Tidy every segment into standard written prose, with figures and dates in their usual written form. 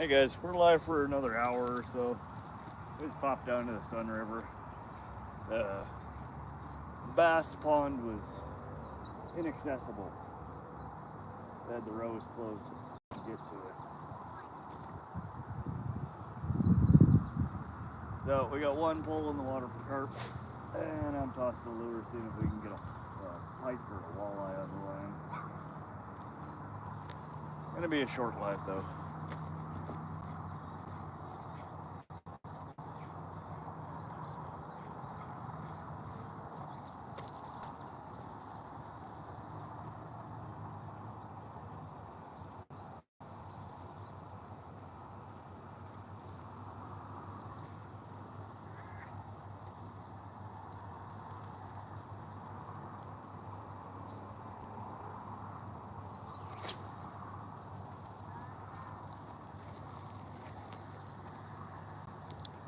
Hey guys, we're live for another hour or so. We just popped down to the Sun River. The bass pond was inaccessible. They had the rows closed to get to it. So we got one pole in the water for carp, and I'm tossing a lure, seeing if we can get a pike or a walleye on the line. Gonna be a short live though.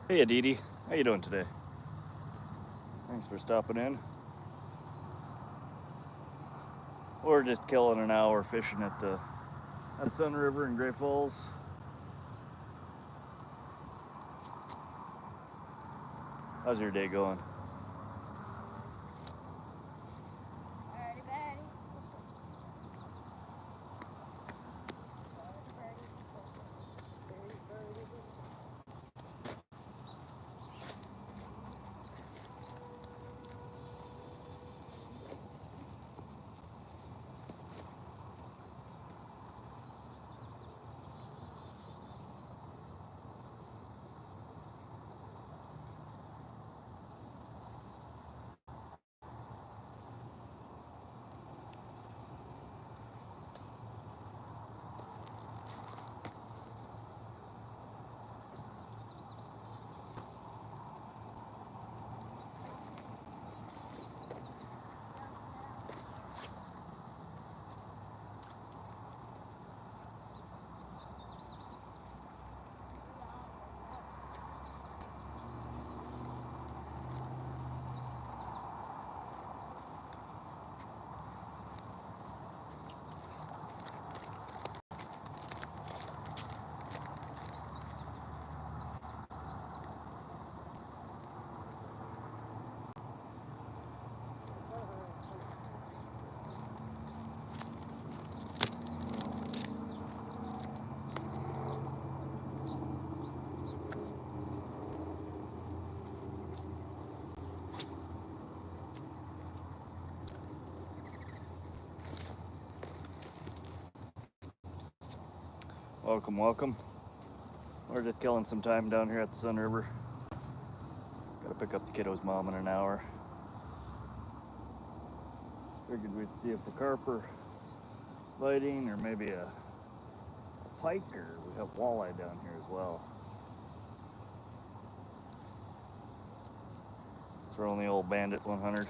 Hey Aditi, how you doing today? Thanks for stopping in. We're just killing an hour fishing at Sun River in Great Falls. How's your day going? Welcome, welcome. We're just killing some time down here at the Sun River. Gotta pick up the kiddo's mom in an hour. Figured we'd see if the carp are biting, or maybe a pike, or we have walleye down here as well. Throw on the old Bandit 100.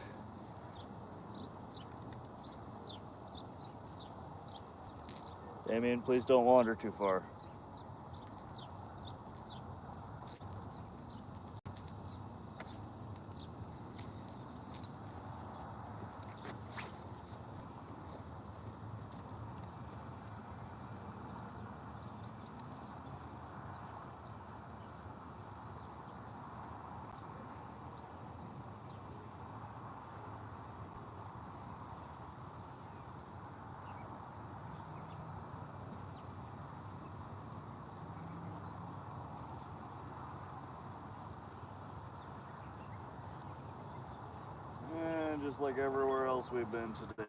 Damien, please don't wander too far. Just like everywhere else we've been today,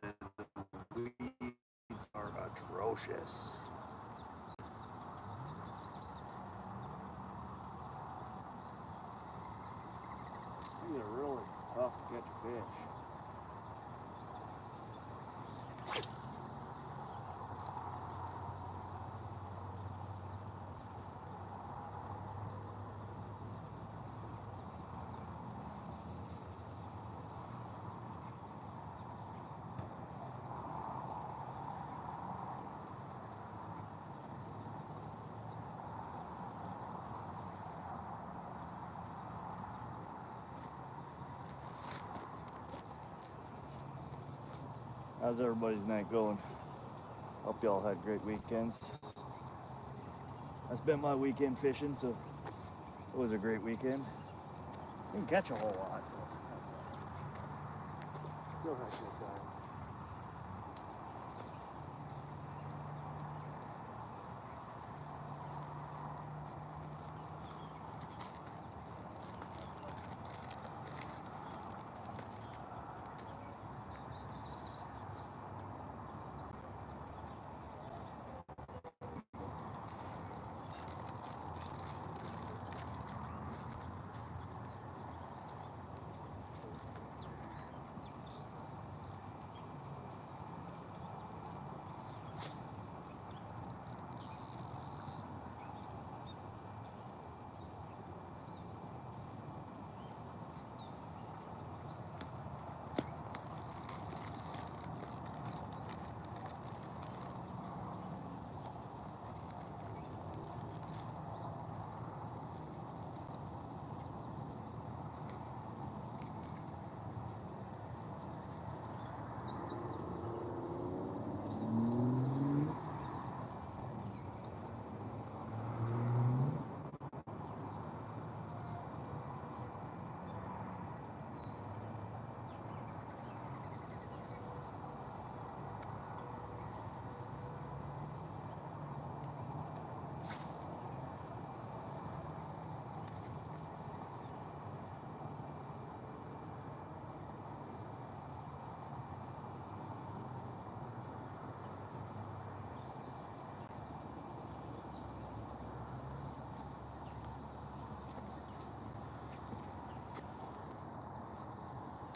the weeds are atrocious. These are really tough to catch fish. How's everybody's night going? Hope y'all had great weekends. I spent my weekend fishing, so it was a great weekend. Didn't catch a whole lot, but still had a good time.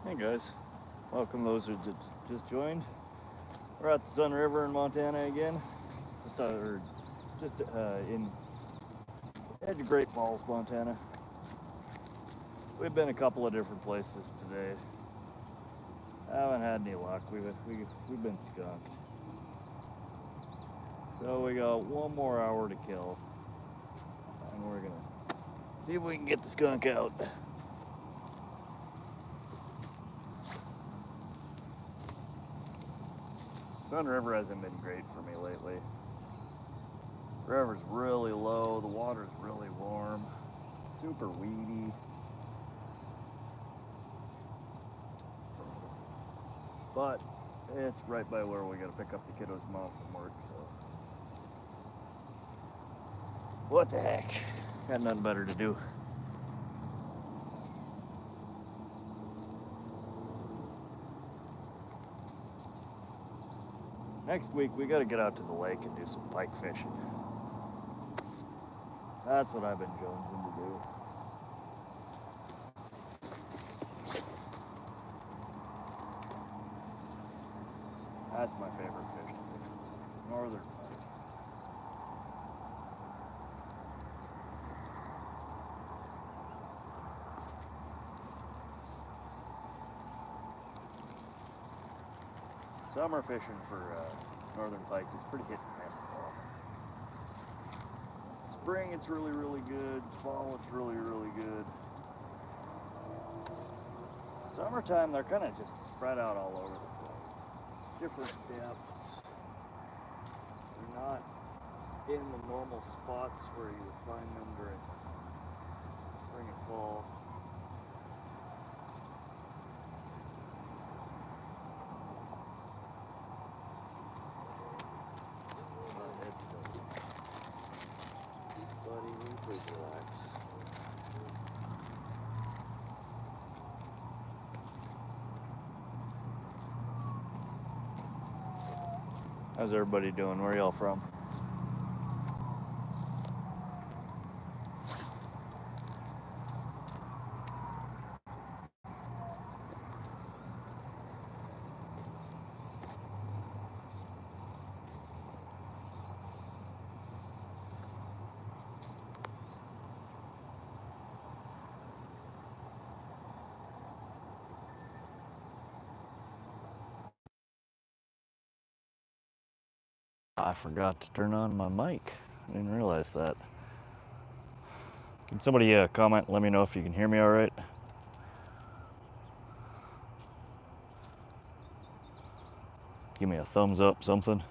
Hey guys, welcome those who just joined. We're at the Sun River in Montana again, in edge of Great Falls, Montana. We've been a couple of different places today. Haven't had any luck. We've been skunked. So we got one more hour to kill, and we're gonna see if we can get the skunk out. Sun River hasn't been great for me lately. The river's really low, the water's really warm, super weedy. But it's right by where we gotta pick up the kiddos' mom from work, so. What the heck? Got nothing better to do. Next week, we gotta get out to the lake and do some pike fishing. That's what I've been jonesing to do. That's my favorite fish to fish. Northern Pike. Summer fishing for Northern Pike is pretty hit and miss though. Spring it's really, really good. Fall it's really, really good. Summertime they're kind of just spread out all over the place. Different depths. They're not in the normal spots where you would find them during spring and fall. Relax. How's everybody doing? Where y'all from? I forgot to turn on my mic. I didn't realize that. Can somebody comment, let me know if you can hear me all right? Give me a thumbs up, something.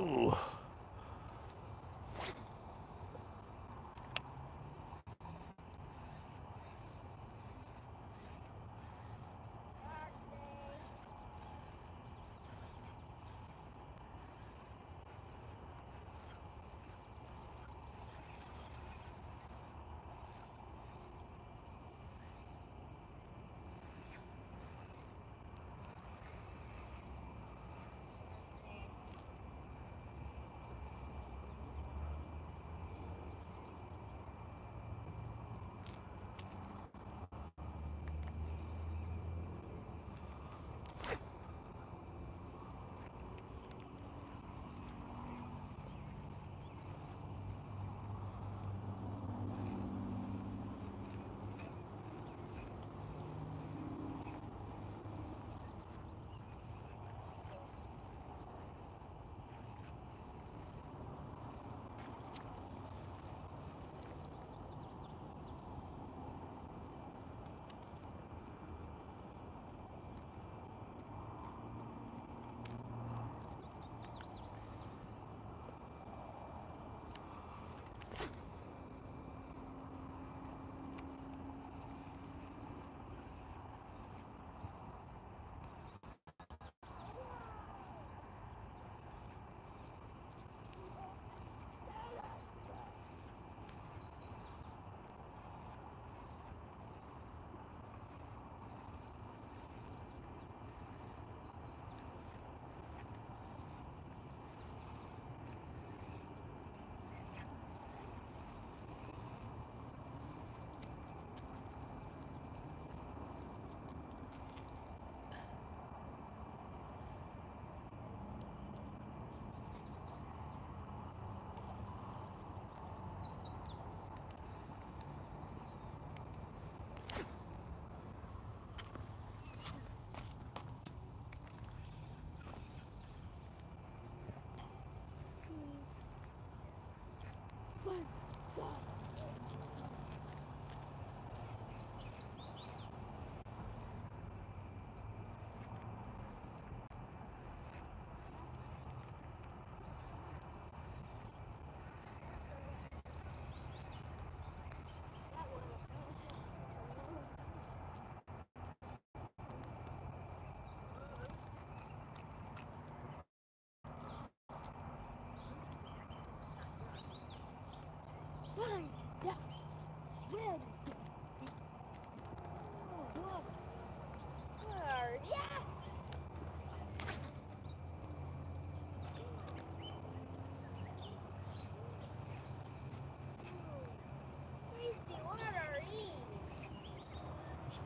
Ooh.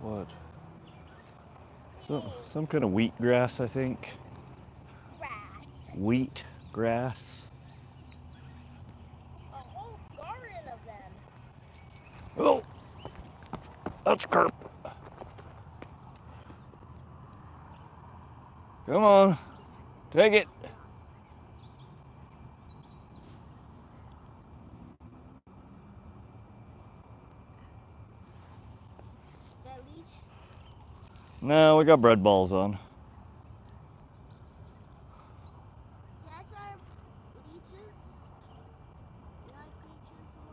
What? Some kind of wheat grass, I think. Grass. Wheat grass. A whole garden of them. Oh, that's carp. Come on, take it. Is that leech? No, we got bread balls on. Can I try leeches? You like leeches and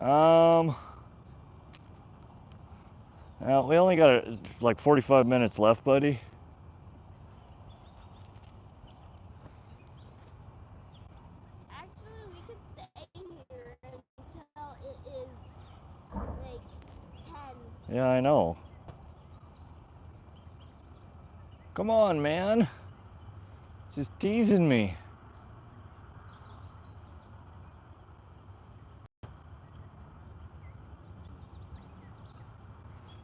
worms? Now we only got like 45 minutes left, buddy. Actually, we could stay here until it is like 10. Yeah, I know. Come on, man. Just teasing me.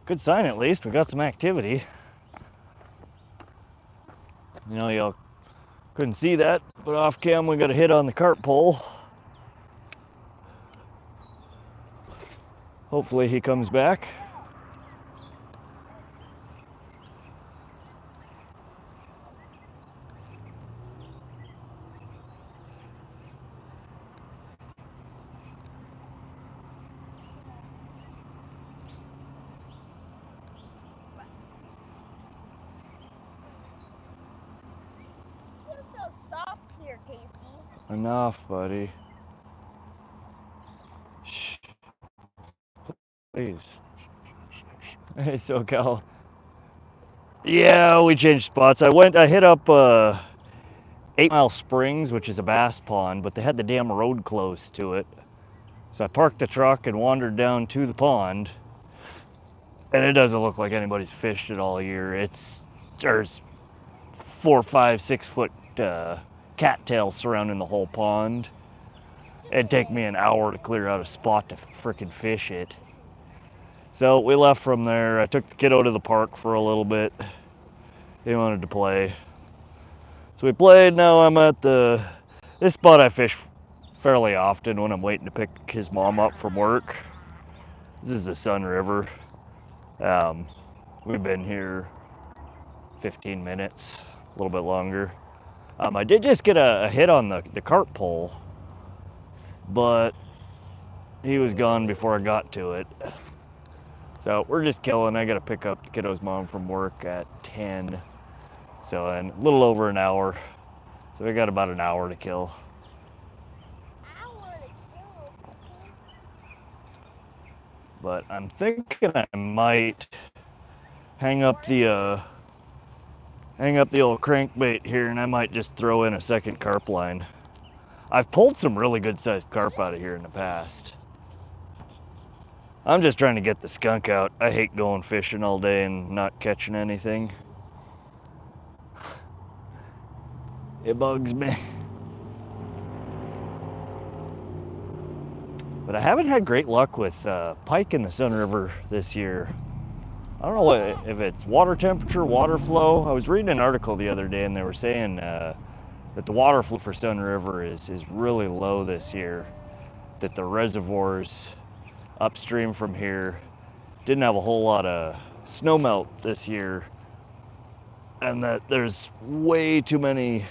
Good sign at least. We got some activity. You know, y'all couldn't see that, but off cam we got a hit on the carp pole. Hopefully he comes back. It feels so soft here. Enough, buddy. Shh. Please. Hey, SoCal. Yeah, we changed spots. I hit up 8 Mile Springs, which is a bass pond, but they had the damn road close to it. So I parked the truck and wandered down to the pond. And it doesn't look like anybody's fished it all year. There's 4, 5, 6 foot cattails surrounding the whole pond. It'd take me an hour to clear out a spot to frickin' fish it. So we left from there. I took the kiddo to the park for a little bit. He wanted to play. So we played. Now I'm at this spot I fish fairly often when I'm waiting to pick his mom up from work. This is the Sun River. We've been here 15 minutes, a little bit longer. I did just get a hit on the carp pole, but he was gone before I got to it. So we're just killing. I gotta pick up the kiddo's mom from work at 10. So in a little over an hour. So we got about an hour to kill. But I'm thinking I might hang up the old crankbait here, and I might just throw in a second carp line. I've pulled some really good sized carp out of here in the past. I'm just trying to get the skunk out. I hate going fishing all day and not catching anything. It bugs me. But I haven't had great luck with pike in the Sun River this year. I don't know if it's water temperature, water flow. I was reading an article the other day and they were saying that the water flow for Sun River is really low this year. That the reservoirs upstream from here didn't have a whole lot of snowmelt this year. And that there's way too many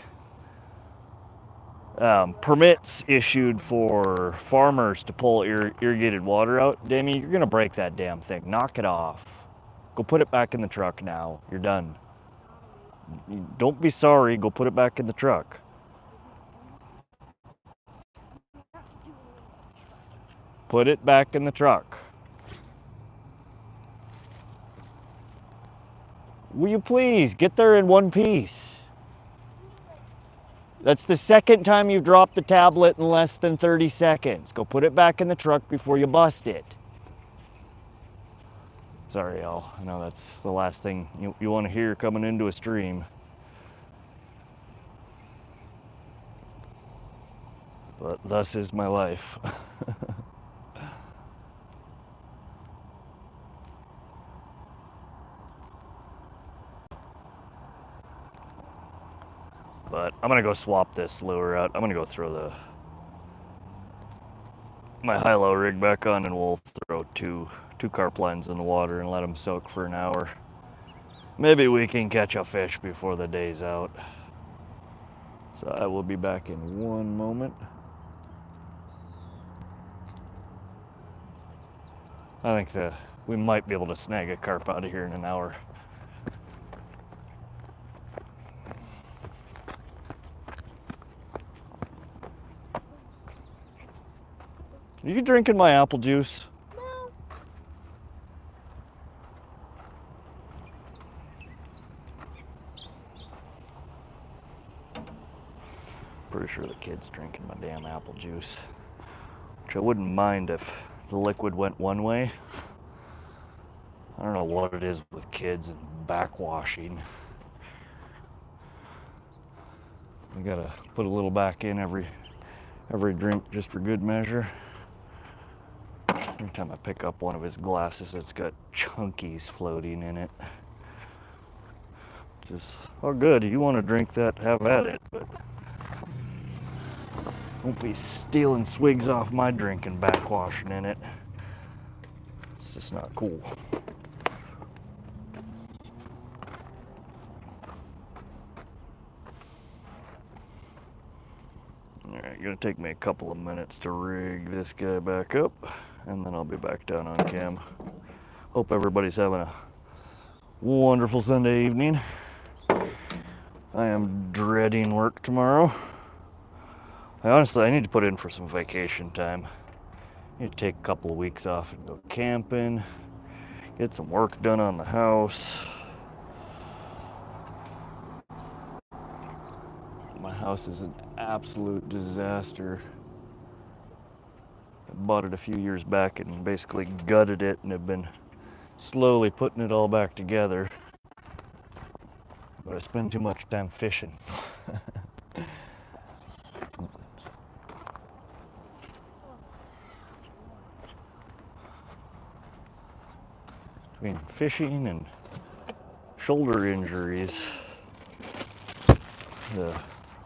permits issued for farmers to pull irrigated water out. Damien, you're gonna break that damn thing. Knock it off. Go put it back in the truck now. You're done. Don't be sorry. Go put it back in the truck. Put it back in the truck. Will you please get there in one piece? That's the second time you've dropped the tablet in less than 30 seconds. Go put it back in the truck before you bust it. Sorry, y'all. I know that's the last thing you want to hear coming into a stream. But thus is my life. But I'm gonna go swap this lure out. I'm gonna go throw my high-low rig back on, and we'll throw two carp lines in the water and let them soak for an hour. Maybe we can catch a fish before the day's out. So I will be back in one moment. I think we might be able to snag a carp out of here in an hour. Are you drinking my apple juice? No. Pretty sure the kid's drinking my damn apple juice. Which I wouldn't mind if the liquid went one way. I don't know what it is with kids and backwashing. You gotta put a little back in every drink just for good measure. Every time I pick up one of his glasses, it's got chunkies floating in it. Just, oh good, you want to drink that, have at it, but don't be stealing swigs off my drink and backwashing in it. It's just not cool. Alright, gonna take me a couple of minutes to rig this guy back up, and then I'll be back down on cam. Hope everybody's having a wonderful Sunday evening. I am dreading work tomorrow. I need to put in for some vacation time. I need to take a couple of weeks off and go camping, get some work done on the house. My house is an absolute disaster. I bought it a few years back and basically gutted it and have been slowly putting it all back together. But I spend too much time fishing. Between fishing and shoulder injuries, the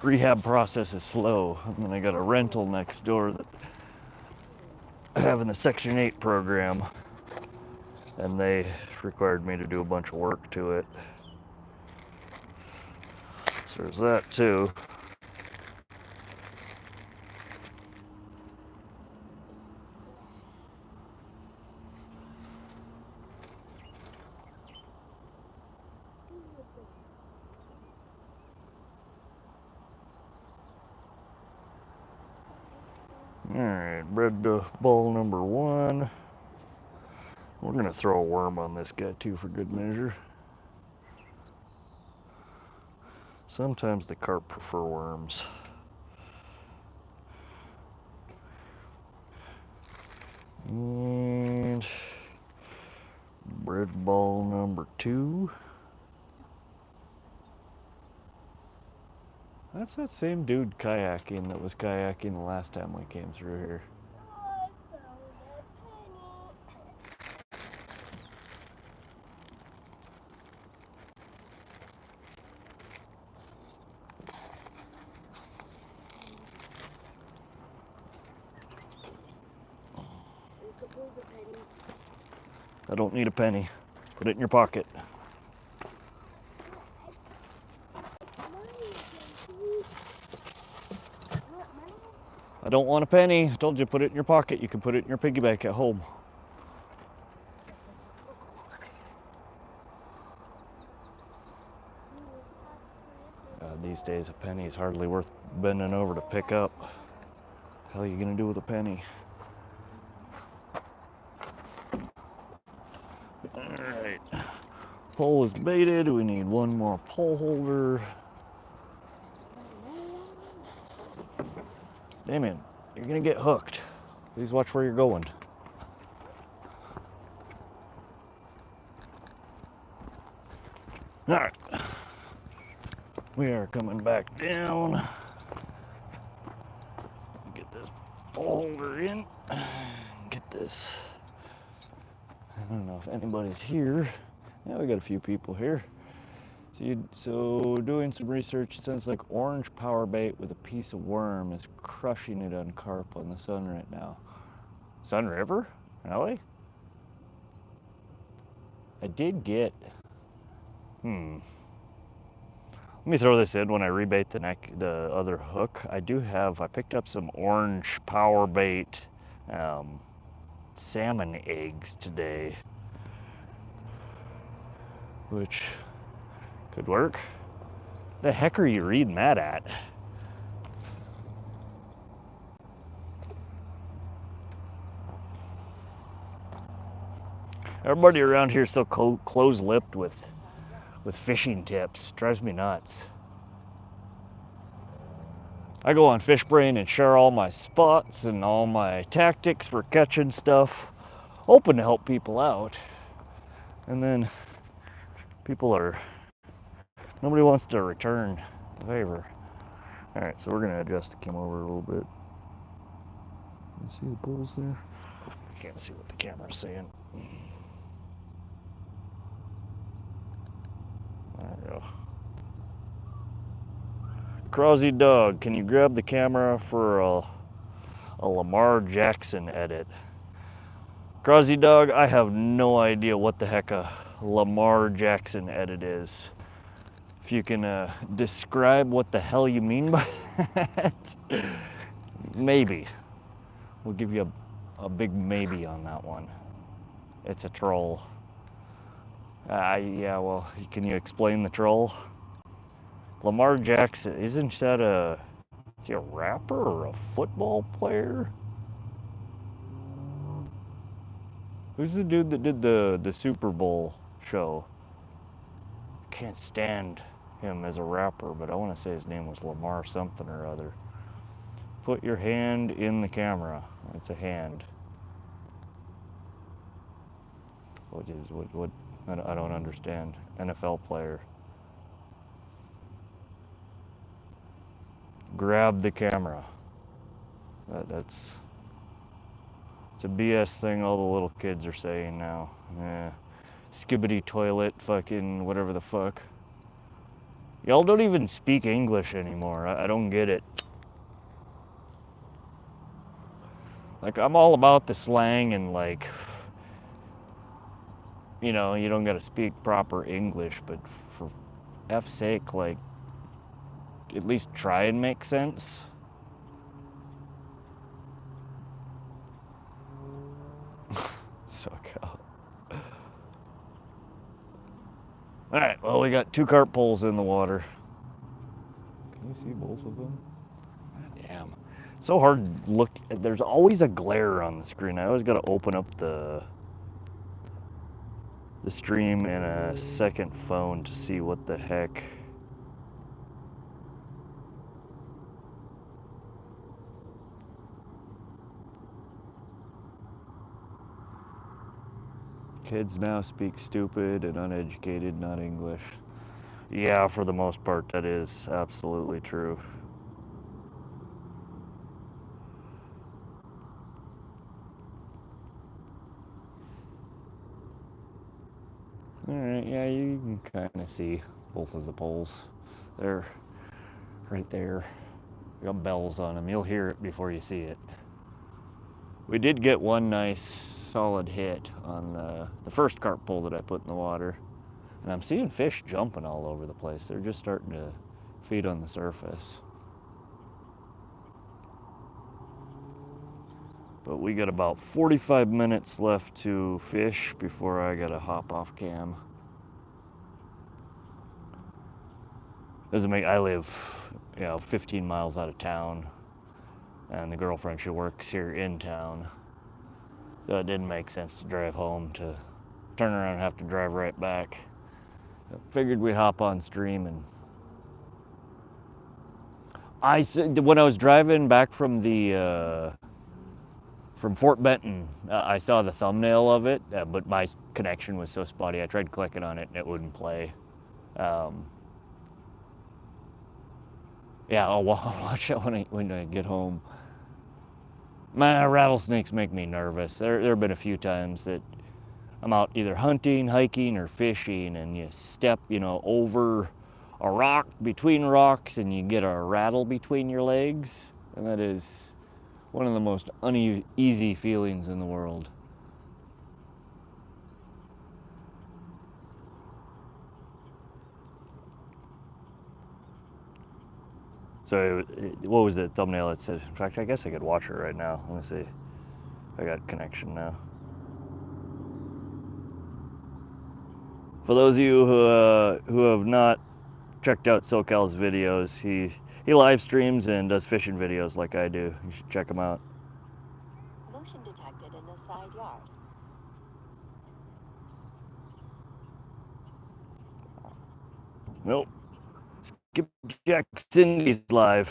rehab process is slow. And then I got a rental next door that having the Section 8 program, and they required me to do a bunch of work to it. So there's that too. Alright, bred to ball number 1. We're gonna throw a worm on this guy too for good measure. Sometimes the carp prefer worms. And bred ball number 2. That's that same dude kayaking that was kayaking the last time we came through here. I don't need a penny. Put it in your pocket. I don't want a penny. I told you, put it in your pocket. You can put it in your piggy bank at home. These days, a penny is hardly worth bending over to pick up. What the hell are you gonna do with a penny? Alright. Pole is baited. We need one more pole holder. Damien, you're gonna get hooked. Please watch where you're going. Alright. We are coming back down. Get this pole holder in. Get this. I don't know if anybody's here. Yeah, we got a few people here. So doing some research, it sounds like orange power bait with a piece of worm is crushing it on carp on the Sun right now. Sun River? Really? I did get... Let me throw this in when I rebait the other hook. I picked up some orange power bait salmon eggs today, which could work. The heck are you reading that at? Everybody around here is so close-lipped with fishing tips. Drives me nuts. I go on FishBrain and share all my spots and all my tactics for catching stuff, hoping to help people out. And then nobody wants to return the favor. All right, so we're gonna adjust the camera over a little bit. You see the poles there? I can't see what the camera's saying. There we go. Crosby Dog, can you grab the camera for a Lamar Jackson edit? Crosby Dog, I have no idea what the heck a Lamar Jackson edit is. If you can describe what the hell you mean by that, maybe. We'll give you a big maybe on that one. It's a troll. Yeah, well, can you explain the troll? Lamar Jackson, isn't that a Is he a rapper or a football player? Who's the dude that did the Super Bowl show? Can't stand him as a rapper, but I want to say his name was Lamar something or other. Put your hand in the camera. It's a hand. What? I don't understand. NFL player. Grab the camera. It's a BS thing all the little kids are saying now. Skibbity toilet, fucking whatever the fuck. Y'all don't even speak English anymore. I don't get it. Like, I'm all about the slang and, like, you know, you don't gotta speak proper English, but for F's sake, like, at least try and make sense. SoCal. Alright, well, we got 2 carp poles in the water. Can you see both of them? God damn. So hard to look. There's always a glare on the screen. I always gotta open up the stream in a second phone to see what the heck. Kids now speak stupid and uneducated, not English. Yeah, for the most part, that is absolutely true. Alright, yeah, you can kind of see both of the poles. They're right there. They got bells on them. You'll hear it before you see it. We did get one nice solid hit on the first carp pole that I put in the water. And I'm seeing fish jumping all over the place. They're just starting to feed on the surface. But we got about 45 minutes left to fish before I gotta hop off cam. Doesn't make, I live, 15 miles out of town, and the girlfriend, she works here in town. So it didn't make sense to drive home to turn around and have to drive right back. So figured we'd hop on stream. And when I was driving back from from Fort Benton, I saw the thumbnail of it, but my connection was so spotty. I tried clicking on it and it wouldn't play. Yeah, I'll watch it when I get home. My rattlesnakes make me nervous. There have been a few times that I'm out either hunting, hiking, or fishing, and you step, over a rock, between rocks, and you get a rattle between your legs, and that is one of the most uneasy feelings in the world. So, what was the thumbnail that said? In fact, I guess I could watch it right now. Let me see. I got connection now. For those of you who have not checked out SoCal's videos, he live streams and does fishing videos like I do. You should check him out. Motion detected in the side yard. Nope. Skipjack Cindy's live.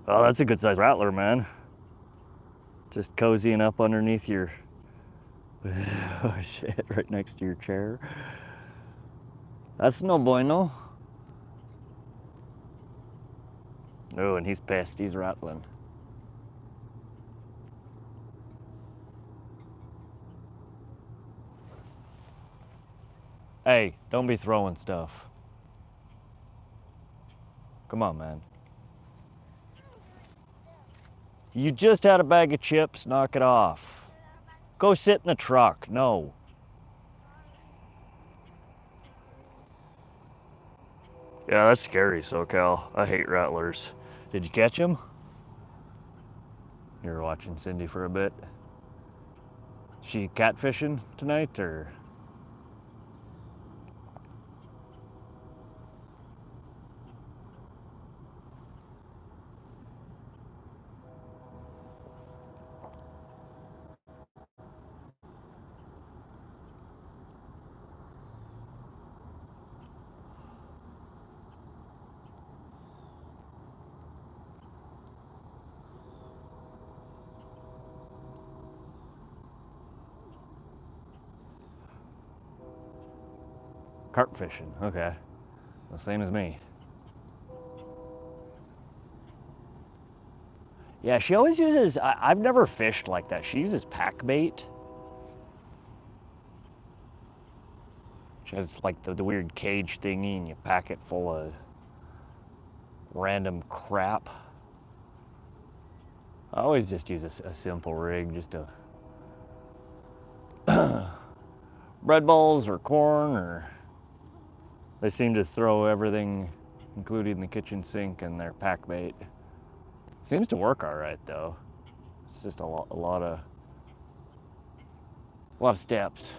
Oh, that's a good sized rattler, man. Just cozying up underneath your oh shit, right next to your chair. That's no bueno. Oh, and he's pissed. He's rattling. Hey, don't be throwing stuff. Come on, man. You just had a bag of chips. Knock it off. Go sit in the truck. No. Yeah, that's scary, SoCal. I hate rattlers. Did you catch him? You were watching Cindy for a bit. She catfishing tonight, or? Carp fishing, okay. The same as me. Yeah, she always uses, I've never fished like that. She uses pack bait. She has like the weird cage thingy and you pack it full of random crap. I always just use a simple rig, just a bread balls or corn, or they seem to throw everything, including the kitchen sink, in their pack bait. Seems to work all right though. It's just a lot of steps.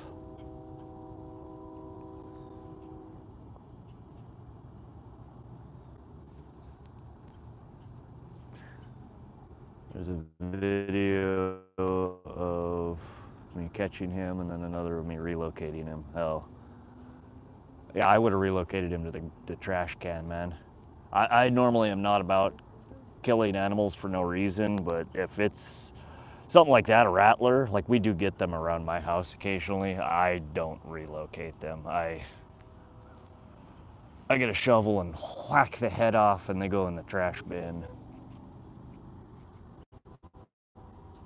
There's a video of me catching him and then another of me relocating him. Oh. Yeah, I would have relocated him to the trash can, man. I normally am not about killing animals for no reason, but if it's something like that, a rattler, like we do get them around my house occasionally, I don't relocate them. I get a shovel and whack the head off and they go in the trash bin.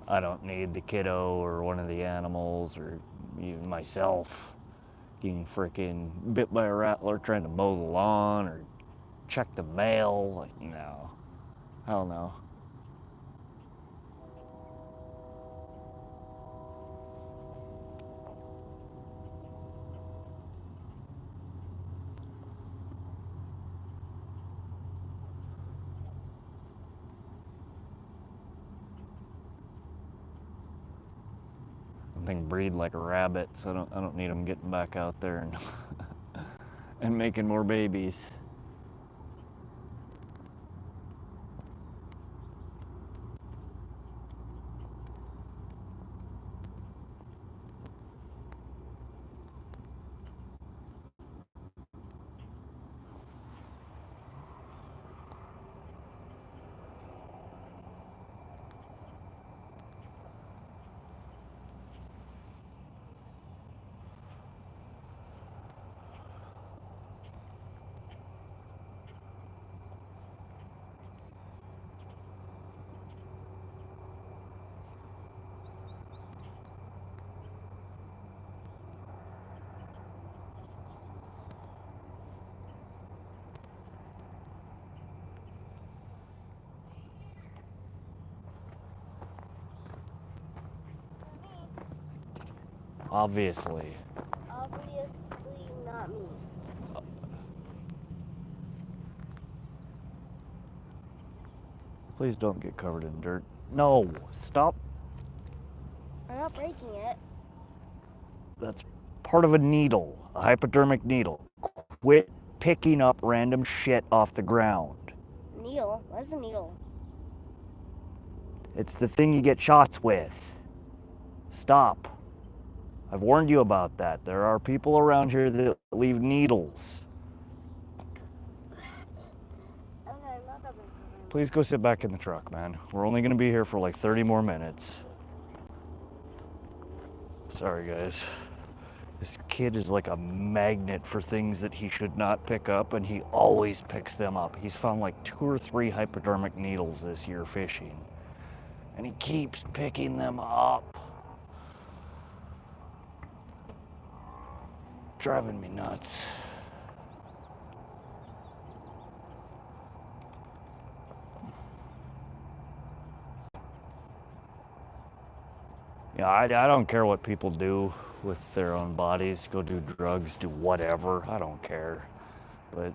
I don't need the kiddo or one of the animals or even myself getting freaking bit by a rattler trying to mow the lawn or check the mail. Like, no. Hell no. Thing breed like a rabbit, so I don't need them getting back out there and and making more babies. Obviously. Obviously not me. Please don't get covered in dirt. No, stop. I'm not breaking it. That's part of a needle, a hypodermic needle. Quit picking up random shit off the ground. Needle? What is a needle? It's the thing you get shots with. Stop. I've warned you about that. There are people around here that leave needles. Okay, I'm not that big. Please go sit back in the truck, man. We're only going to be here for like 30 more minutes. Sorry, guys. This kid is like a magnet for things that he should not pick up, and he always picks them up. He's found like 2 or 3 hypodermic needles this year fishing, and he keeps picking them up. Driving me nuts. Yeah, I don't care what people do with their own bodies. Go do drugs, do whatever. I don't care. But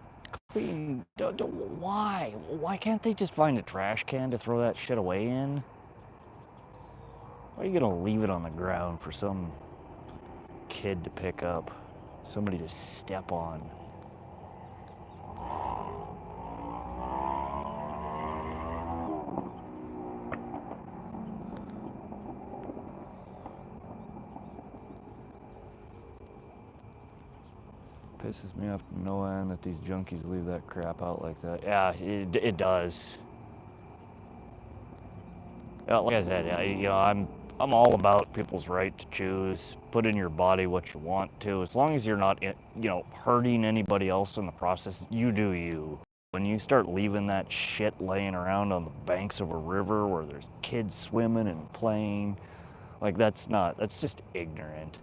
clean, why? Why can't they just find a trash can to throw that shit away in? Why are you gonna leave it on the ground for some kid to pick up? Somebody to step on? Pisses me off to no end that these junkies leave that crap out like that. Yeah, it does. Yeah, like I said, I'm all about people's right to choose. Put in your body what you want to, as long as you're not, hurting anybody else in the process. You do you. When you start leaving that shit laying around on the banks of a river where there's kids swimming and playing, like that's just ignorant.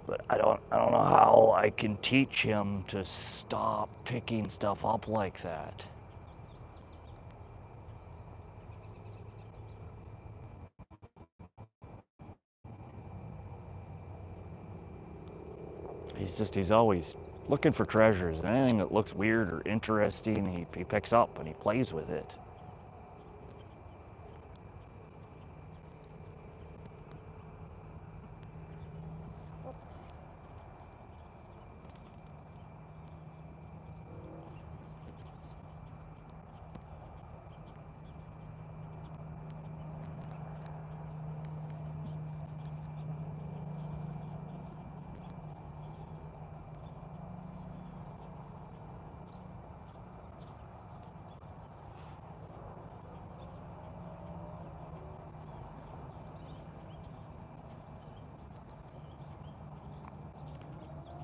But I don't know how I can teach him to stop picking stuff up like that. He's always looking for treasures, and anything that looks weird or interesting, he picks up and he plays with it.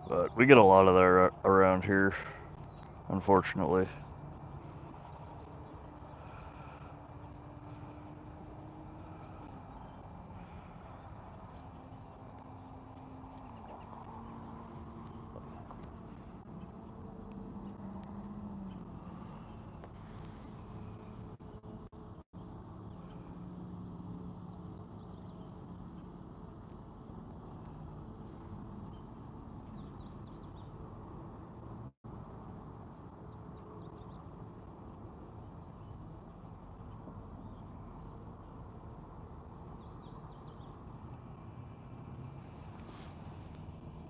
But we get a lot of that around here, unfortunately.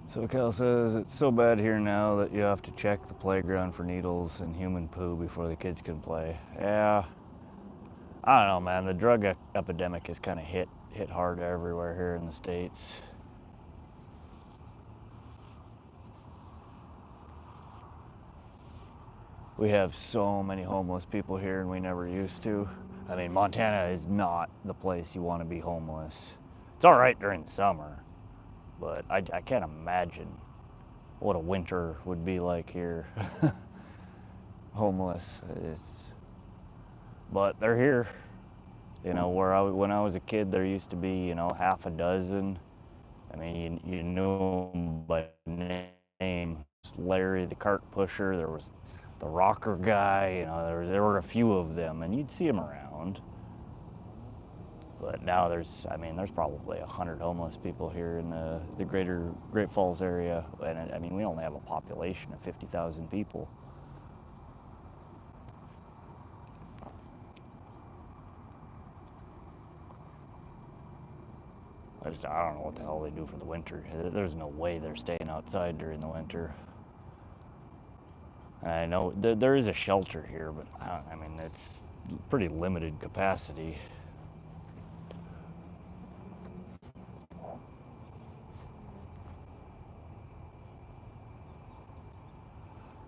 So Cal says it's so bad here now that you have to check the playground for needles and human poo before the kids can play. Yeah, I don't know, man. The drug epidemic is kind of hit hard everywhere here in the States. We have so many homeless people here, and we never used to. I mean, Montana is not the place you want to be homeless. It's all right during the summer, but I can't imagine what a winter would be like here. Homeless. But they're here. When I was a kid, there used to be, half a dozen. I mean, you knew them by name. Larry the cart pusher. There was the rocker guy. There were a few of them, and you'd see them around. But now there's probably 100 homeless people here in the greater Great Falls area, and I mean, we only have a population of 50,000 people. I don't know what the hell they do for the winter. There's no way they're staying outside during the winter. I know there is a shelter here, but it's pretty limited capacity.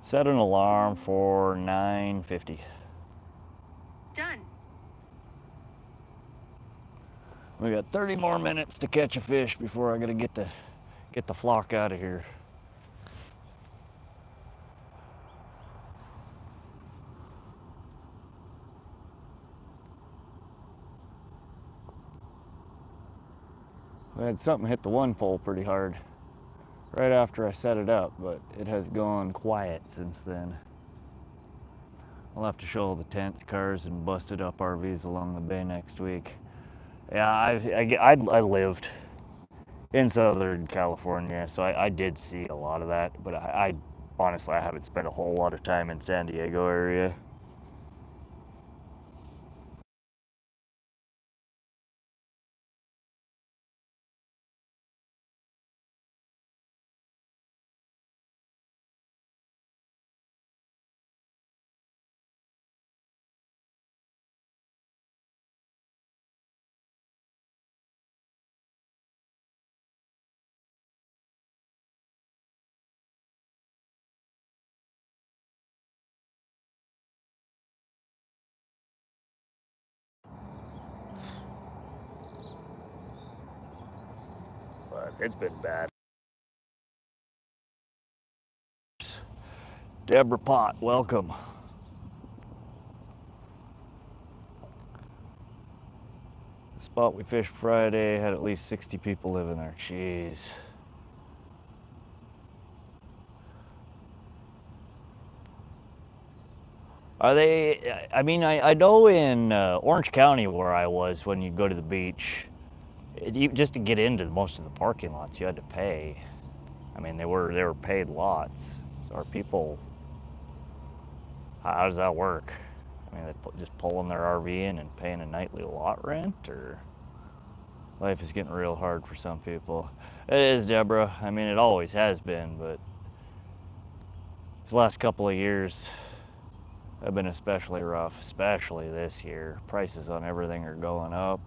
Set an alarm for 9:50. Done. We got 30 more minutes to catch a fish before I gotta get the flock out of here. I had something hit the one pole pretty hard right after I set it up, but it has gone quiet since then. I'll have to show all the tents, cars, and busted up RVs along the bay next week. Yeah, I lived in Southern California, so I did see a lot of that, but I honestly, I haven't spent a whole lot of time in San Diego area. It's been bad. Deborah Pot, welcome. The spot we fished Friday had at least 60 people living there. Jeez. Are they, I mean, I know in Orange County where I was, when you go to the beach, just to get into most of the parking lots, you had to pay. I mean, they were paid lots. So are people, how does that work? I mean, they just pulling their RV in and paying a nightly lot rent, or life is getting real hard for some people. It is, Deborah. I mean, it always has been, but these last couple of years have been especially rough, especially this year. Prices on everything are going up.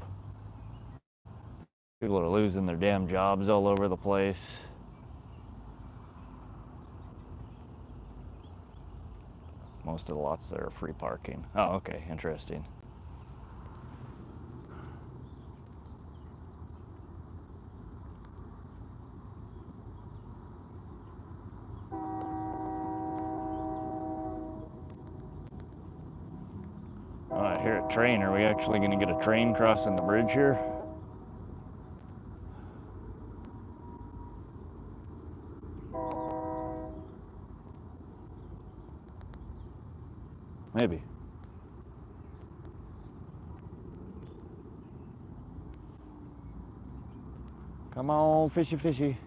People are losing their damn jobs all over the place. Most of the lots there are free parking. Oh, okay, interesting. Oh, I hear a train. Are we actually going to get a train crossing the bridge here? Maybe. Come on, fishy, fishy.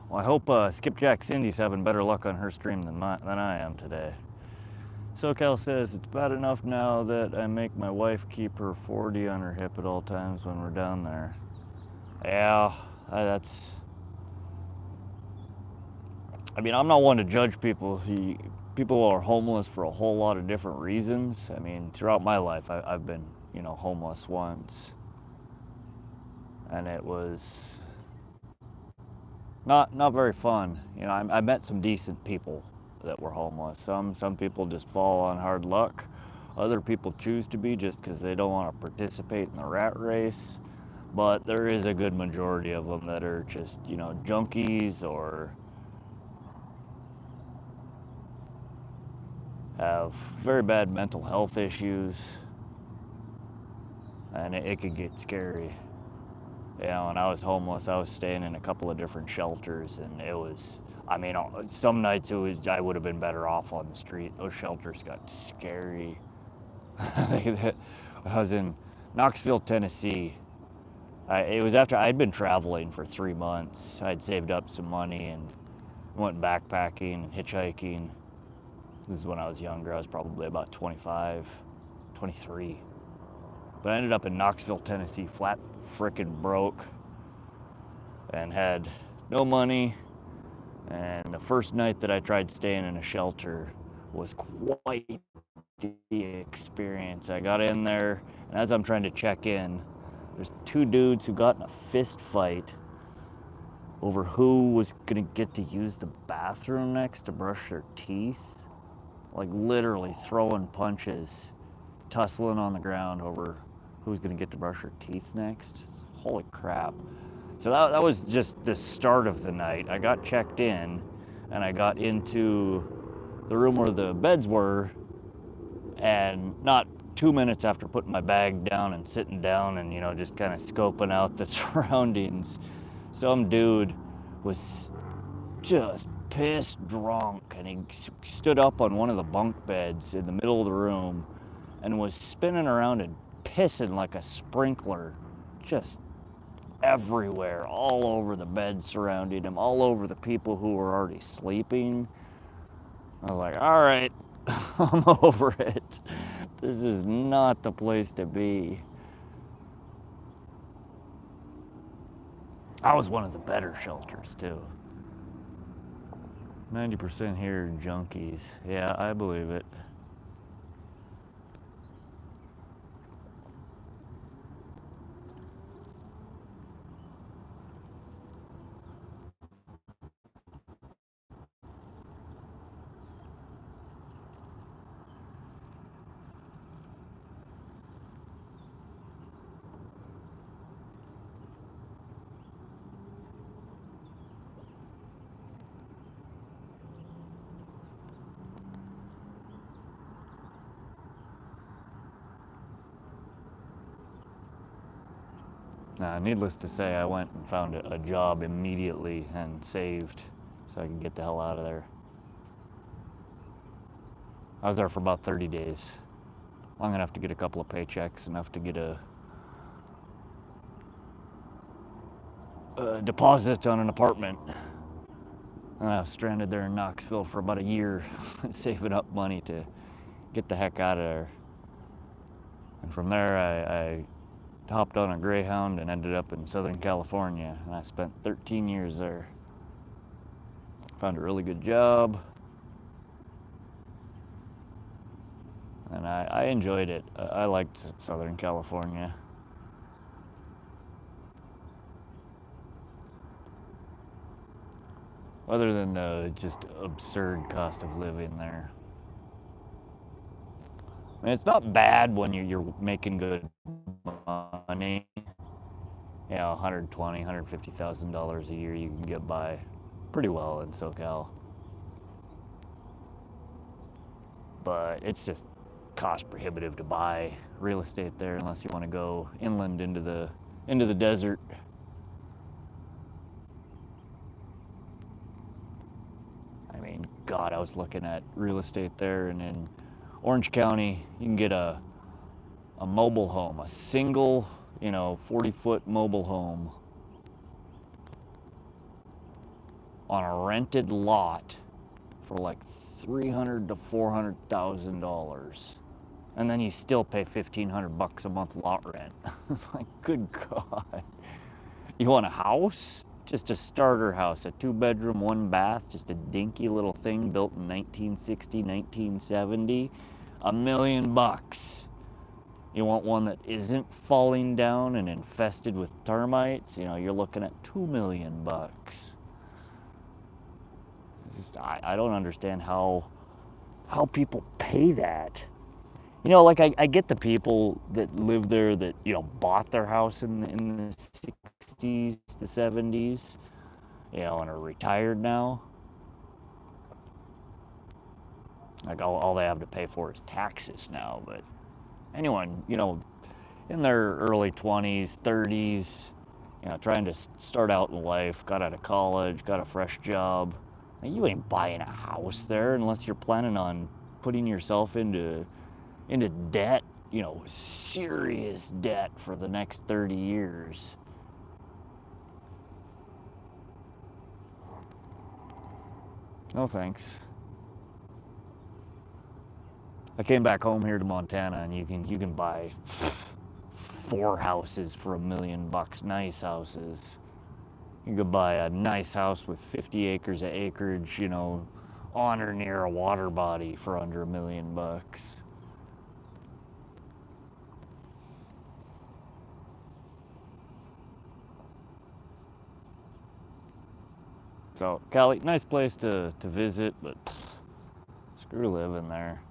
Well, I hope Skipjack Cindy's having better luck on her stream than I am today. SoCal says, it's bad enough now that I make my wife keep her 40 on her hip at all times when we're down there. Yeah, that's... I mean, I'm not one to judge people. People are homeless for a whole lot of different reasons. I mean, throughout my life, I've been, you know, homeless once. And it was not very fun. You know, I met some decent people that were homeless. Some people just fall on hard luck. Other people choose to be just because they don't want to participate in the rat race. But there is a good majority of them that are just, you know, junkies or have very bad mental health issues. And it could get scary. You know, when I was homeless, I was staying in a couple of different shelters, and it was, I mean, some nights I would have been better off on the street. Those shelters got scary. When I was in Knoxville, Tennessee, it was after I'd been traveling for 3 months. I'd saved up some money and went backpacking and hitchhiking. This is when I was younger. I was probably about 25, 23. But I ended up in Knoxville, Tennessee, flat frickin' broke, and had no money. And the first night that I tried staying in a shelter was quite the experience. I got in there, and as I'm trying to check in, there's 2 dudes who got in a fist fight over who was gonna get to use the bathroom next to brush their teeth. Like literally throwing punches, tussling on the ground over who's gonna get to brush her teeth next. Holy crap. So that was just the start of the night. I got checked in, and I got into the room where the beds were, and not 2 minutes after putting my bag down and sitting down and, you know, just kind of scoping out the surroundings, some dude was just pissed drunk, and he stood up on one of the bunk beds in the middle of the room and was spinning around and pissing like a sprinkler, just everywhere, all over the bed surrounding him, all over the people who were already sleeping. I was like, all right, I'm over it. This is not the place to be. I was one of the better shelters too. 90% here are junkies. Yeah, I believe it. Needless to say, I went and found a job immediately and saved so I could get the hell out of there. I was there for about 30 days. Long enough to get a couple of paychecks, enough to get a deposit on an apartment. And I was stranded there in Knoxville for about a year, saving up money to get the heck out of there. And from there, I hopped on a Greyhound and ended up in Southern California. And I spent 13 years there. Found a really good job. And I enjoyed it. I liked Southern California. Other than the just absurd cost of living there. I mean, it's not bad when you're making good money. You know, $120,000, $150,000 a year, you can get by pretty well in SoCal. But it's just cost prohibitive to buy real estate there unless you want to go inland into the desert. I mean, God, I was looking at real estate there, and in Orange County, you can get a mobile home, a single, 40-foot mobile home on a rented lot for like $300,000 to $400,000, and then you still pay $1,500 a month lot rent. It's like, good God! You want a house? Just a starter house, a 2-bedroom, 1 bath, just a dinky little thing built in 1960, 1970, $1 million. You want one that isn't falling down and infested with termites? You're looking at $2 million. I don't understand how people pay that. Like I get the people that live there that bought their house in the 60s, the 70s, and are retired now. Like all they have to pay for is taxes now. But anyone in their early 20s, 30s, trying to start out in life, got out of college, got a fresh job. You ain't buying a house there unless you're planning on putting yourself into debt, serious debt for the next 30 years. No thanks. I came back home here to Montana, and you can buy 4 houses for $1 million, nice houses. You could buy a nice house with 50 acres of acreage, on or near a water body for under $1 million. So, Cali, nice place to visit, but screw living there.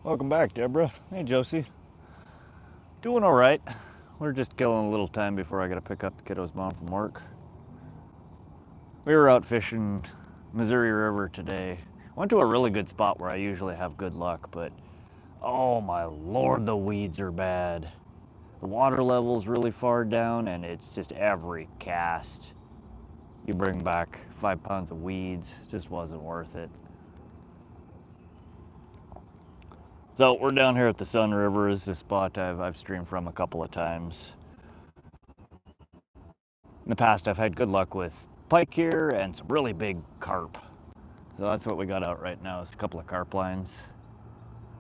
Welcome back, Deborah. Hey, Josie. Doing all right. We're just killing a little time before I got to pick up the kiddos' mom from work. We were out fishing Missouri River today. Went to a really good spot where I usually have good luck, but oh my lord, the weeds are bad. The water level's really far down, and it's just every cast you bring back 5 pounds of weeds. Just wasn't worth it. So we're down here at the Sun River. Is the spot I've streamed from a couple of times. In the past, I've had good luck with pike here and some really big carp. So that's what we got out right now, is a couple of carp lines.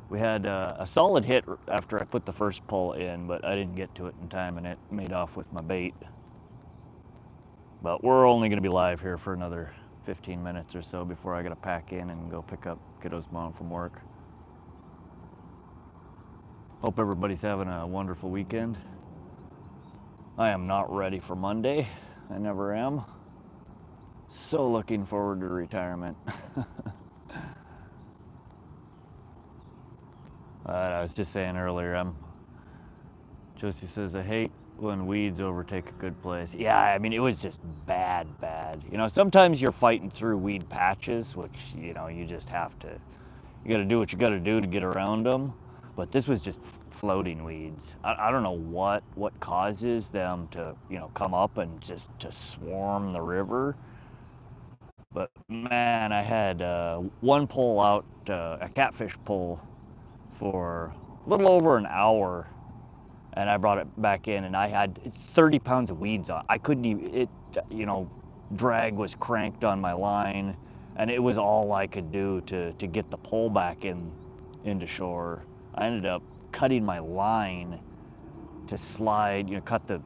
We had a solid hit after I put the first pull in, but I didn't get to it in time and it made off with my bait. But we're only going to be live here for another 15 minutes or so before I got to pack in and go pick up kiddos' mom from work. Hope everybody's having a wonderful weekend. I am not ready for Monday. I never am. So looking forward to retirement. I was just saying earlier, Josie says, I hate when weeds overtake a good place. Yeah, I mean, it was just bad. You know, sometimes you're fighting through weed patches, which, you know, you just have to, you got to do what you got to do to get around them. But this was just floating weeds. I don't know what causes them to, you know, come up and just to swarm the river. But man, I had one pull out, a catfish pull, for a little over an hour, and I brought it back in, and I had 30 pounds of weeds on. I couldn't even, you know, drag was cranked on my line, and it was all I could do to get the pull back into shore. I ended up cutting my line to slide, you know, cut the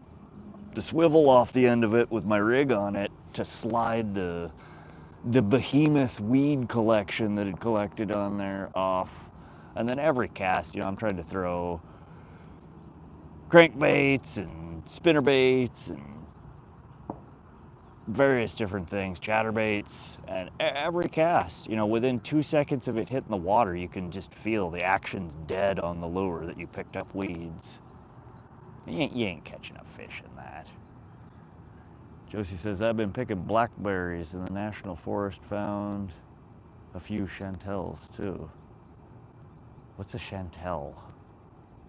swivel off the end of it with my rig on it to slide the behemoth weed collection that had collected on there off. And then every cast, you know, I'm trying to throw crankbaits and spinnerbaits and various different things, chatterbaits, and every cast, you know, within 2 seconds of it hitting the water, you can just feel the action's dead on the lure that you picked up weeds. You ain't catching a fish in that. Josie says, I've been picking blackberries in the National Forest, found a few chantels too. What's a chantel?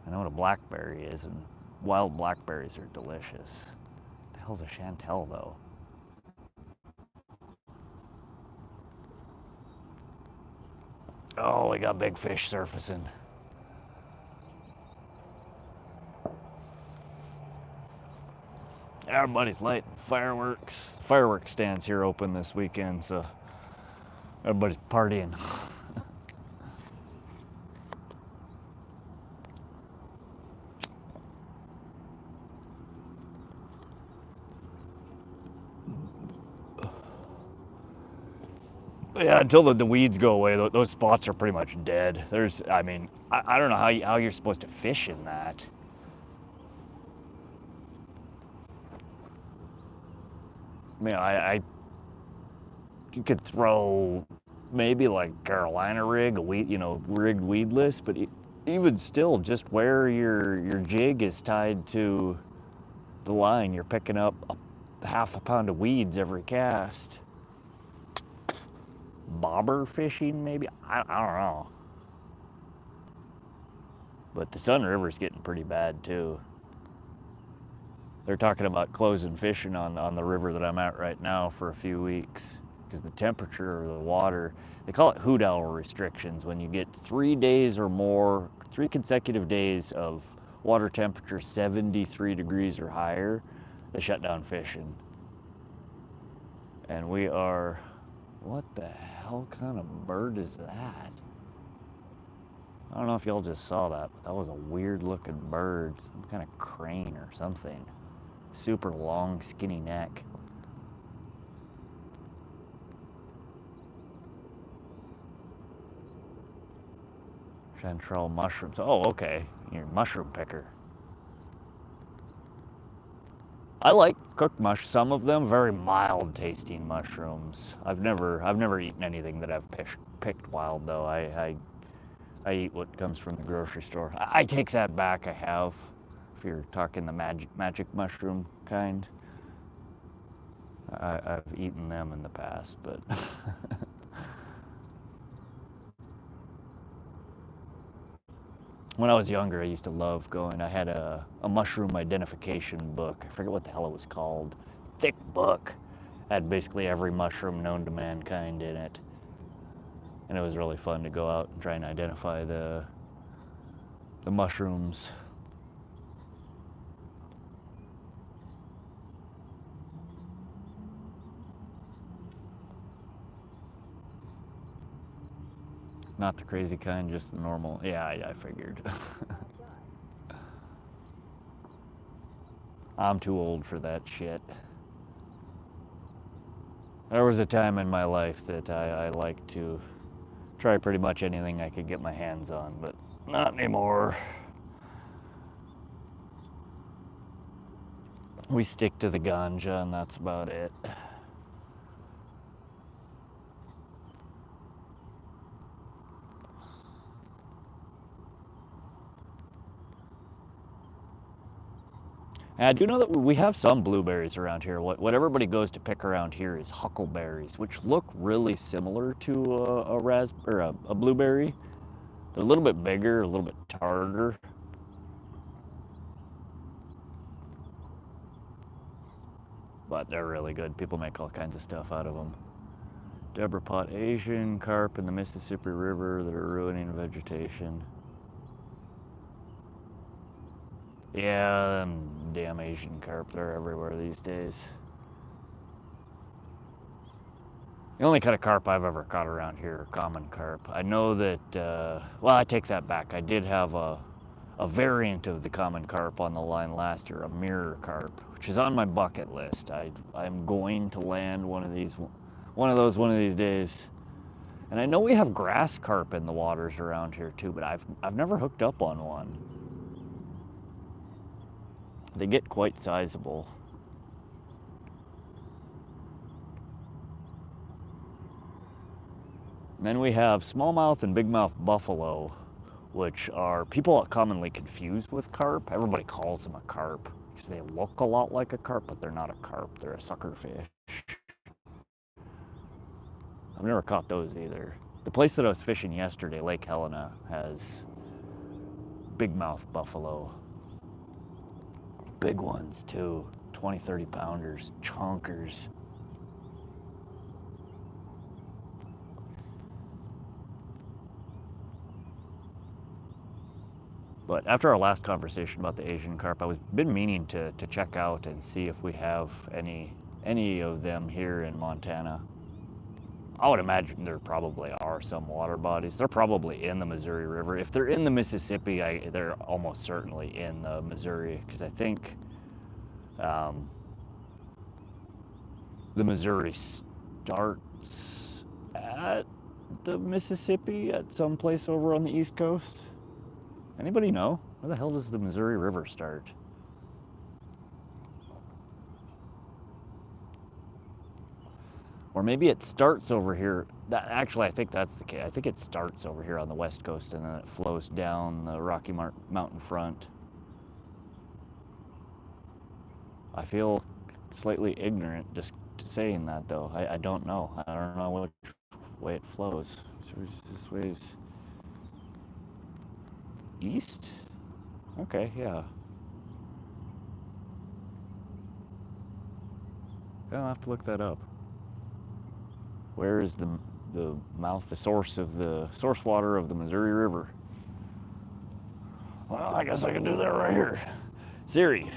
I know what a blackberry is, and wild blackberries are delicious. What the hell's a chantel, though? Oh, we got big fish surfacing. Everybody's lighting fireworks. Fireworks stands here open this weekend, so everybody's partying. Yeah, until the weeds go away, those spots are pretty much dead. I mean, I don't know how you're supposed to fish in that. I mean, you could throw maybe like Carolina rig, rigged weedless, but even still, just where your jig is tied to the line, you're picking up half a pound of weeds every cast. Bobber fishing, maybe? I don't know. But the Sun River's getting pretty bad too. They're talking about closing fishing on the river that I'm at right now for a few weeks because the temperature of the water, they call it hoot owl restrictions. When you get 3 days or more, 3 consecutive days of water temperature 73 degrees or higher, they shut down fishing. And we are, what the hell kind of bird is that? I don't know if y'all just saw that, but that was a weird looking bird, some kind of crane or something. Super long, skinny neck. Chanterelle mushrooms. Oh, okay. You're a mushroom picker. I like cooked mushrooms. Some of them very mild tasting mushrooms. I've never eaten anything that I've picked wild though. I I eat what comes from the grocery store. I take that back, I have. If you're talking the magic mushroom kind. I've eaten them in the past, but when I was younger, I used to love going. I had a mushroom identification book. I forget what the hell it was called. Thick book. Had basically every mushroom known to mankind in it. And it was really fun to go out and try and identify the mushrooms. Not the crazy kind, just the normal. Yeah, I figured. I'm too old for that shit. There was a time in my life that I liked to try pretty much anything I could get my hands on, but not anymore. We stick to the ganja and that's about it. And I do know that we have some blueberries around here. What everybody goes to pick around here is huckleberries, which look really similar to a blueberry. They're a little bit bigger, a little bit harder. But they're really good. People make all kinds of stuff out of them. Deborah Pot, Asian carp in the Mississippi River that are ruining vegetation. Yeah, them damn Asian carp, they're everywhere these days. The only kind of carp I've ever caught around here are common carp. I know that, well, I take that back. I did have a variant of the common carp on the line last year, a mirror carp, which is on my bucket list. I'm going to land one of those one of these days. And I know we have grass carp in the waters around here too, but I've never hooked up on one. They get quite sizable. And then we have smallmouth and bigmouth buffalo, which are people commonly confused with carp. Everybody calls them a carp because they look a lot like a carp, but they're not a carp. They're a sucker fish. I've never caught those either. The place that I was fishing yesterday, Lake Helena, has bigmouth buffalo. Big ones too, 20, 30 pounders, chonkers. But after our last conversation about the Asian carp, I've been meaning to check out and see if we have any of them here in Montana. I would imagine there probably are some water bodies. They're probably in the Missouri River. If they're in the Mississippi, they're almost certainly in the Missouri, because I think the Missouri starts at the Mississippi at some place over on the East Coast. Anybody know? Where the hell does the Missouri River start? Or maybe it starts over here. Actually, I think that's the case. I think it starts over here on the West Coast and then it flows down the Rocky Mountain front. I feel slightly ignorant just saying that, though. I don't know. I don't know which way it flows. So this way's east? Okay, yeah. I'll have to look that up. Where is the mouth, the source water of the Missouri River? Well, I guess I can do that right here. Siri,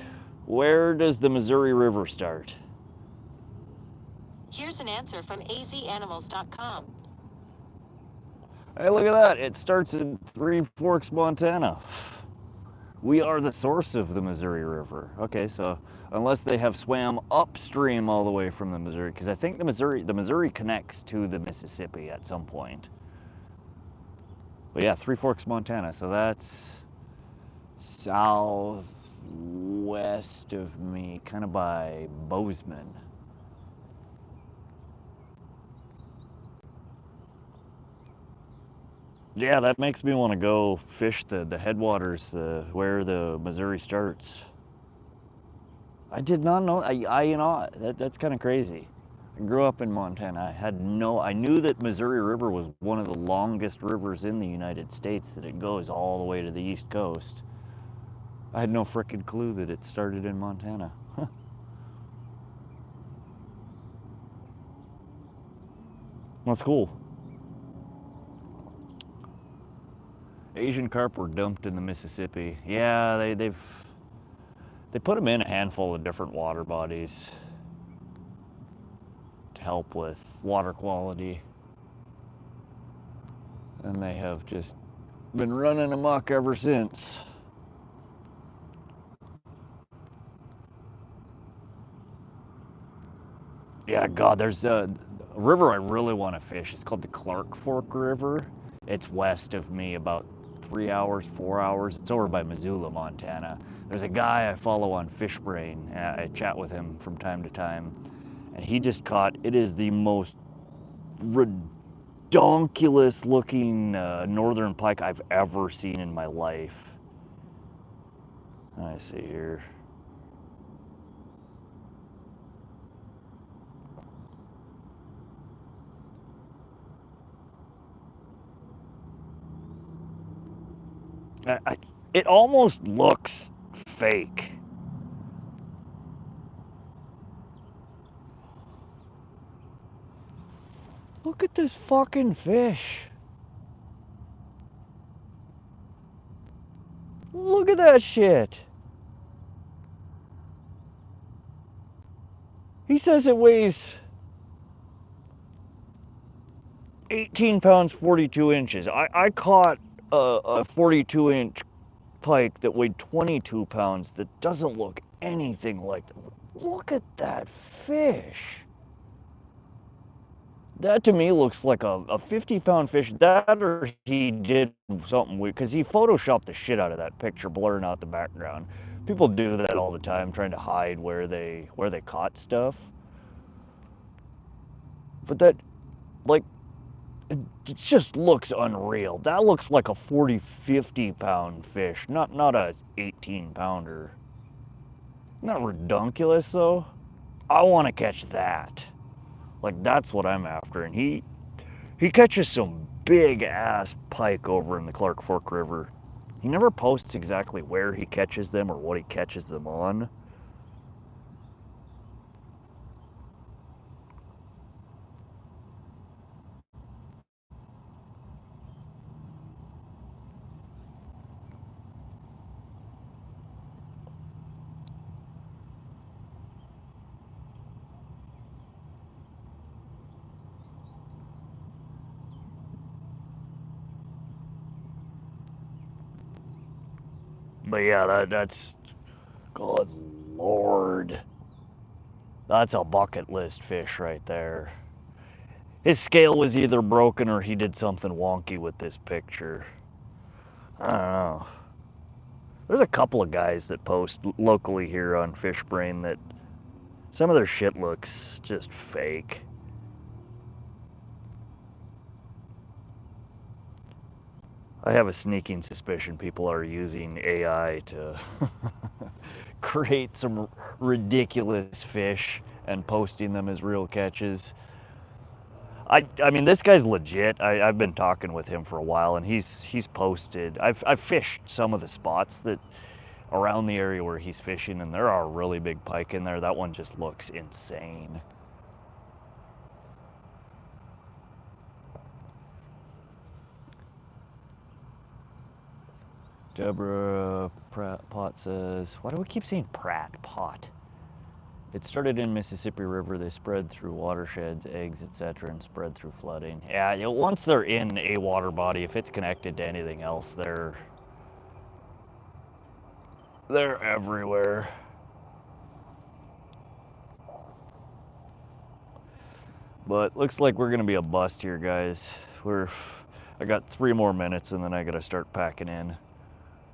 where does the Missouri River start? Here's an answer from azanimals.com. Hey, look at that. It starts in Three Forks, Montana. We are the source of the Missouri River. Okay, so unless they have swam upstream all the way from the Missouri, because I think the Missouri connects to the Mississippi at some point. But yeah, Three Forks, Montana. So that's southwest of me, kind of by Bozeman. Yeah, that makes me want to go fish the headwaters, where the Missouri starts. I did not know. You know, that's kind of crazy. I grew up in Montana. I knew that Missouri River was one of the longest rivers in the United States, that it goes all the way to the East Coast. I had no frickin' clue that it started in Montana. Huh. That's cool. Asian carp were dumped in the Mississippi. Yeah, they put them in a handful of different water bodies to help with water quality, and they have just been running amok ever since. Yeah, God, there's a river I really want to fish. It's called the Clark Fork River. It's west of me about 3 hours, 4 hours. It's over by Missoula, Montana. There's a guy I follow on FishBrain. I chat with him from time to time, and he just caught, it is the most redonkulous looking Northern Pike I've ever seen in my life. I see here. It almost looks fake. Look at this fucking fish. Look at that shit. He says it weighs 18 pounds, 42 inches. I caught a 42-inch pike that weighed 22 pounds that doesn't look anything like that. Look at that fish. That to me looks like a 50-pound fish. That, or he did something weird, because he photoshopped the shit out of that picture, blurring out the background. People do that all the time, trying to hide where they caught stuff. But that, like, it just looks unreal. That looks like a 40, 50-pound fish, not a 18-pounder. Not redonkulous though. I want to catch that. Like, that's what I'm after, and he catches some big ass pike over in the Clark Fork River. He never posts exactly where he catches them or what he catches them on. But yeah, that's, good lord. That's a bucket list fish right there. His scale was either broken or he did something wonky with this picture. I don't know. There's a couple of guys that post locally here on FishBrain that some of their shit looks just fake. I have a sneaking suspicion people are using AI to create some ridiculous fish and posting them as real catches. I mean, this guy's legit. I've been talking with him for a while, and he's posted. I've fished some of the spots that around the area where he's fishing, and there are really big pike in there. That one just looks insane. Deborah Pratt Pot says, why do we keep saying Pratt Pot? It started in Mississippi River. They spread through watersheds, eggs, etc., and spread through flooding. Yeah, you know, once they're in a water body, if it's connected to anything else, they're everywhere. But looks like we're gonna be a bust here, guys. I got 3 more minutes and then I gotta start packing in.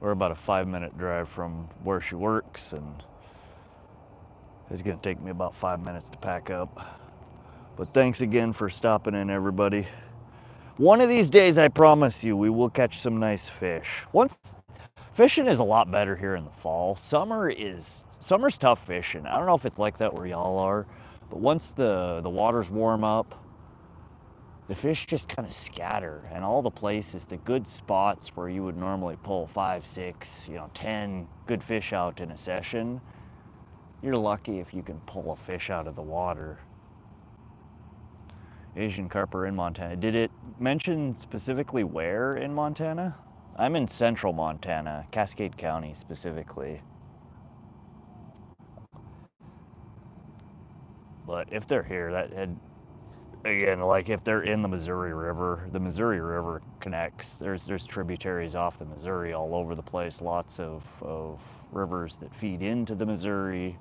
We're about a 5-minute drive from where she works, and it's gonna take me about 5 minutes to pack up. But thanks again for stopping in, everybody. One of these days, I promise you, we will catch some nice fish. Fishing is a lot better here in the fall. Summer's tough fishing. I don't know if it's like that where y'all are, but once the waters warm up, the fish just kind of scatter, and all the places, the good spots where you would normally pull 5, 6, 10 good fish out in a session, you're lucky if you can pull a fish out of the water. Asian carp are in Montana. Did it mention specifically where in Montana? I'm in central Montana, Cascade County specifically. But if they're here, again, like if they're in the Missouri River connects. There's tributaries off the Missouri all over the place. Lots of rivers that feed into the Missouri,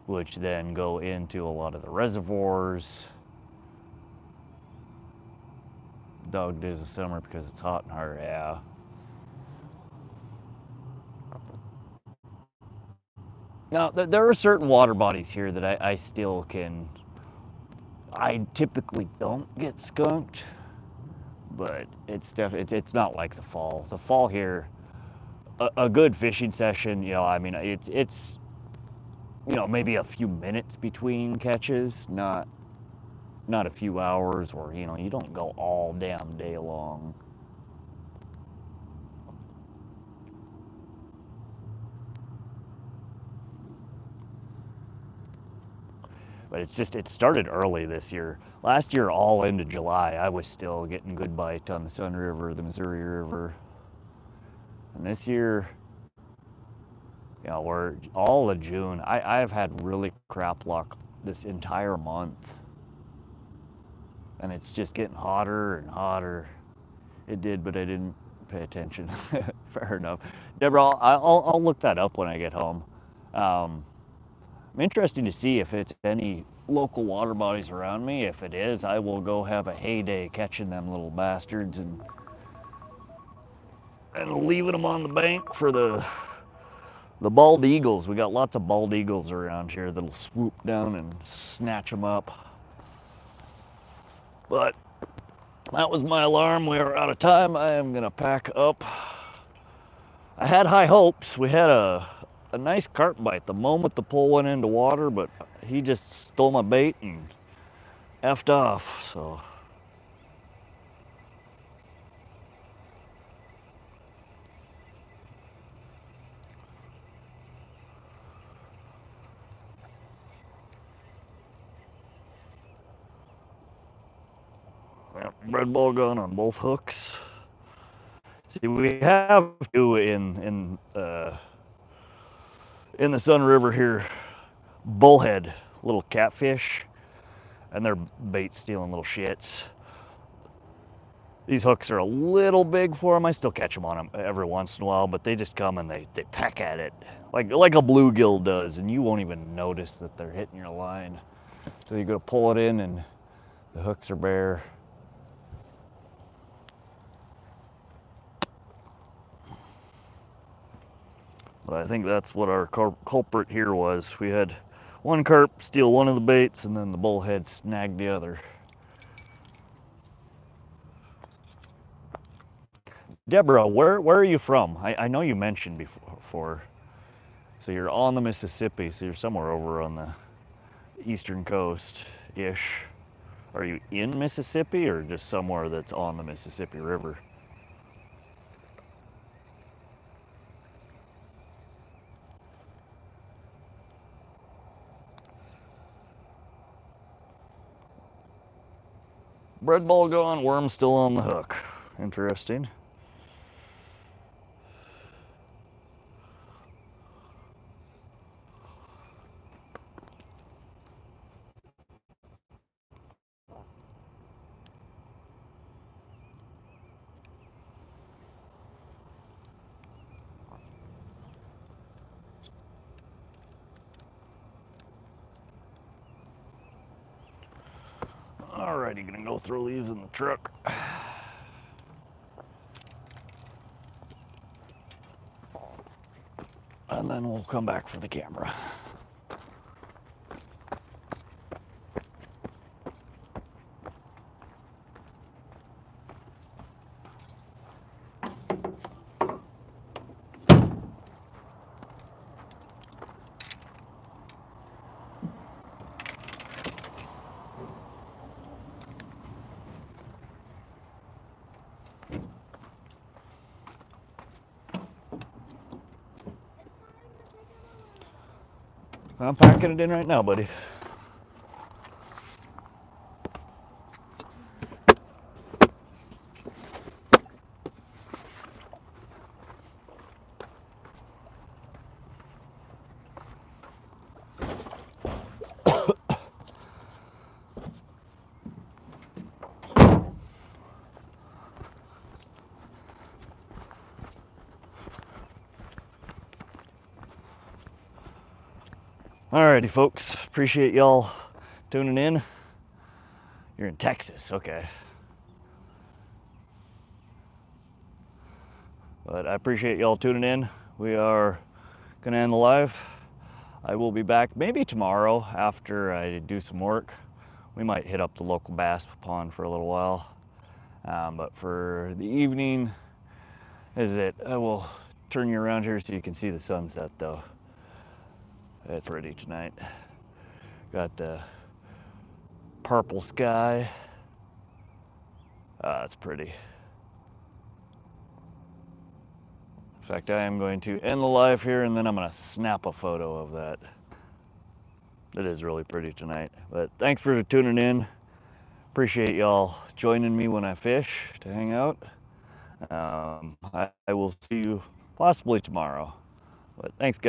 which then go into a lot of the reservoirs. Dog days of summer because it's hot and hard, yeah. Now, there are certain water bodies here that I still can. I typically don't get skunked, but it's not like the fall. The fall here, a good fishing session, I mean, it's maybe a few minutes between catches, not a few hours, or you don't go all damn day long. But it started early this year. Last year, all into July, I was still getting good bite on the Sun River, the Missouri River. And this year, we're all of June. I've had really crap luck this entire month. And it's just getting hotter and hotter. It did, but I didn't pay attention. Fair enough. Deborah, I'll look that up when I get home. I'm interested to see if it's any local water bodies around me. If it is, I will go have a heyday catching them little bastards and leaving them on the bank for the bald eagles. We got lots of bald eagles around here that'll swoop down and snatch them up. But that was my alarm. We are out of time. I am gonna pack up. I had high hopes. We had a nice carp bite the moment the pole went into water, but he just stole my bait and effed off, so. Red ball gun on both hooks. See, we have two in the Sun River here, bullhead, little catfish, and they're bait stealing little shits. These hooks are a little big for them. I still catch them on them every once in a while, but they just come and they peck at it like a bluegill does, and you won't even notice that they're hitting your line. So you go to pull it in and the hooks are bare. But I think that's what our culprit here was. We had one carp steal one of the baits, and then the bullhead snagged the other. Deborah, where are you from? I know you mentioned before. So you're on the Mississippi, so you're somewhere over on the eastern coast-ish. Are you in Mississippi or just somewhere that's on the Mississippi River? Bread ball gone, worm still on the hook. Interesting. Alrighty, gonna go throw these in the truck. And then we'll come back for the camera. I'm packing it in right now, buddy. Alrighty, folks. Appreciate y'all tuning in. You're in Texas, okay. But I appreciate y'all tuning in. We are gonna end the live. I will be back maybe tomorrow after I do some work. We might hit up the local bass pond for a little while. But for the evening, is it? I will turn you around here so you can see the sunset though. It's pretty tonight. Got the purple sky. It's pretty. In fact, I am going to end the live here and then I'm going to snap a photo of that. It is really pretty tonight. But thanks for tuning in. Appreciate y'all joining me when I fish to hang out. I will see you possibly tomorrow. But thanks, guys.